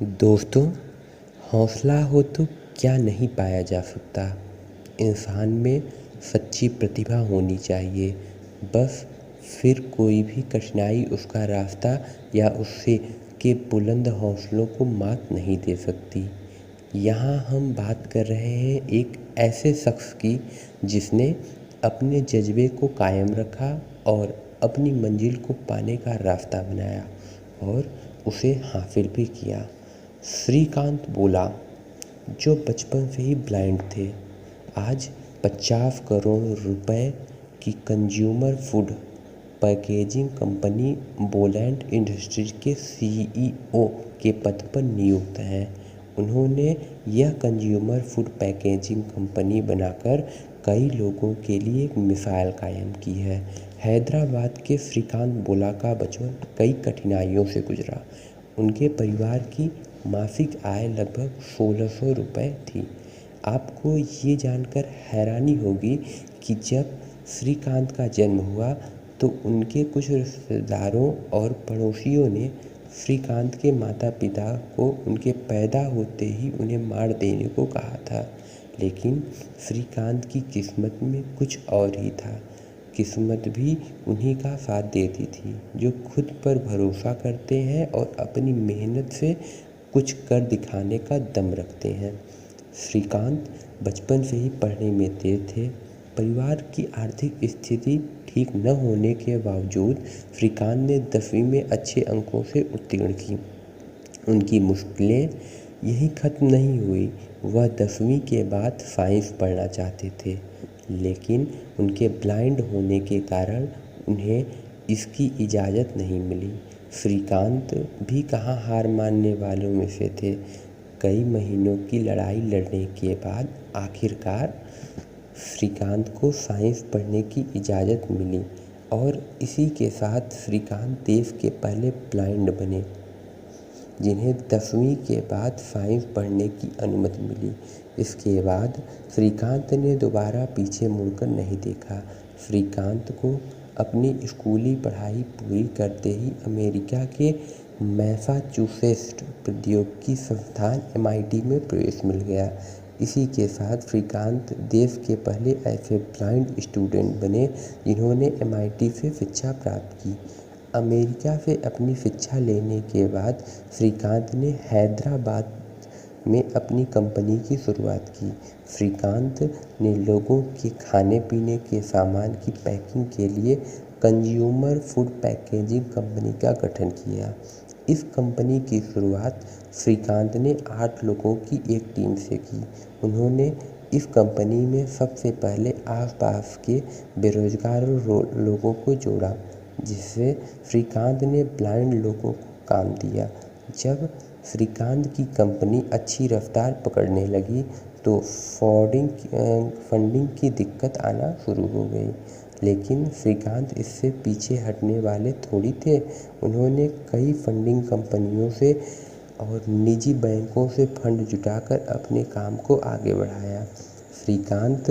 दोस्तों, हौसला हो तो क्या नहीं पाया जा सकता। इंसान में सच्ची प्रतिभा होनी चाहिए। बस फिर कोई भी कठिनाई उसका रास्ता या उससे के बुलंद हौसलों को मात नहीं दे सकती। यहाँ हम बात कर रहे हैं एक ऐसे शख्स की जिसने अपने जज्बे को कायम रखा और अपनी मंजिल को पाने का रास्ता बनाया और उसे हासिल भी किया। श्रीकांत बोला, जो बचपन से ही ब्लाइंड थे, आज 50 करोड़ रुपए की consumer food packaging company Boland industries के सीईओ के पद पर नियुक्त हैं। उन्होंने यह कंज्यूमर फूड पैकेजिंग कंपनी बनाकर कई लोगों के लिए एक मिसाल कायम की है। हैदराबाद के श्रीकांत बोला का बचपन कई कठिनाइयों से गुजरा। उनके परिवार की मासिक आय लगभग 1600 रुपये थी। आपको ये जानकर हैरानी होगी कि जब श्रीकांत का जन्म हुआ तो उनके कुछ रिश्तेदारों और पड़ोसियों ने श्रीकांत के माता पिता को उनके पैदा होते ही उन्हें मार देने को कहा था। लेकिन श्रीकांत की किस्मत में कुछ और ही था। किस्मत भी उन्हीं का साथ देती थी जो खुद पर भरोसा करते हैं और अपनी मेहनत से कुछ कर दिखाने का दम रखते हैं। श्रीकांत बचपन से ही पढ़ने में तेज थे। परिवार की आर्थिक स्थिति ठीक न होने के बावजूद श्रीकांत ने 10वीं में अच्छे अंकों से उत्तीर्ण की। उनकी मुश्किलें यहीं ख़त्म नहीं हुई। वह 10वीं के बाद साइंस पढ़ना चाहते थे, लेकिन उनके ब्लाइंड होने के कारण उन्हें इसकी इजाज़त नहीं मिली। श्रीकांत भी कहाँ हार मानने वालों में से थे। कई महीनों की लड़ाई लड़ने के बाद आखिरकार श्रीकांत को साइंस पढ़ने की इजाज़त मिली और इसी के साथ श्रीकांत देश के पहले ब्लाइंड बने जिन्हें 10वीं के बाद साइंस पढ़ने की अनुमति मिली। इसके बाद श्रीकांत ने दोबारा पीछे मुड़कर नहीं देखा। श्रीकांत को अपनी स्कूली पढ़ाई पूरी करते ही अमेरिका के मैसाचुसेट्स प्रौद्योगिकी संस्थान MIT में प्रवेश मिल गया। इसी के साथ श्रीकांत देश के पहले ऐसे ब्लाइंड स्टूडेंट बने जिन्होंने MIT से शिक्षा प्राप्त की। अमेरिका से अपनी शिक्षा लेने के बाद श्रीकांत ने हैदराबाद में अपनी कंपनी की शुरुआत की। श्रीकांत ने लोगों के खाने पीने के सामान की पैकिंग के लिए कंज्यूमर फूड पैकेजिंग कंपनी का गठन किया। इस कंपनी की शुरुआत श्रीकांत ने 8 लोगों की एक टीम से की। उन्होंने इस कंपनी में सबसे पहले आसपास के बेरोजगार लोगों को जोड़ा, जिससे श्रीकांत ने ब्लाइंड लोगों को काम दिया। जब श्रीकांत की कंपनी अच्छी रफ्तार पकड़ने लगी तो फंडिंग की दिक्कत आना शुरू हो गई, लेकिन श्रीकांत इससे पीछे हटने वाले थोड़ी थे। उन्होंने कई फंडिंग कंपनियों से और निजी बैंकों से फंड जुटाकर अपने काम को आगे बढ़ाया। श्रीकांत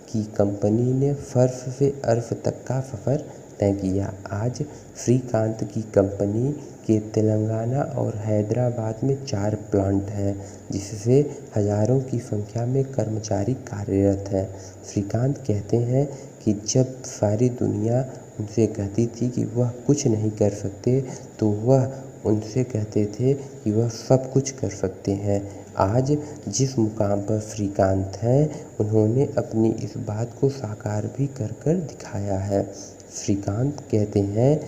की कंपनी ने फर्श से अर्श तक का सफ़र तय किया। आज श्रीकांत की कंपनी के तेलंगाना और हैदराबाद में 4 प्लांट हैं, जिससे हज़ारों की संख्या में कर्मचारी कार्यरत हैं। श्रीकांत कहते हैं कि जब सारी दुनिया उनसे कहती थी कि वह कुछ नहीं कर सकते, तो वह उनसे कहते थे कि वह सब कुछ कर सकते हैं। आज जिस मुकाम पर श्रीकांत हैं, उन्होंने अपनी इस बात को साकार भी कर दिखाया है। श्रीकांत कहते हैं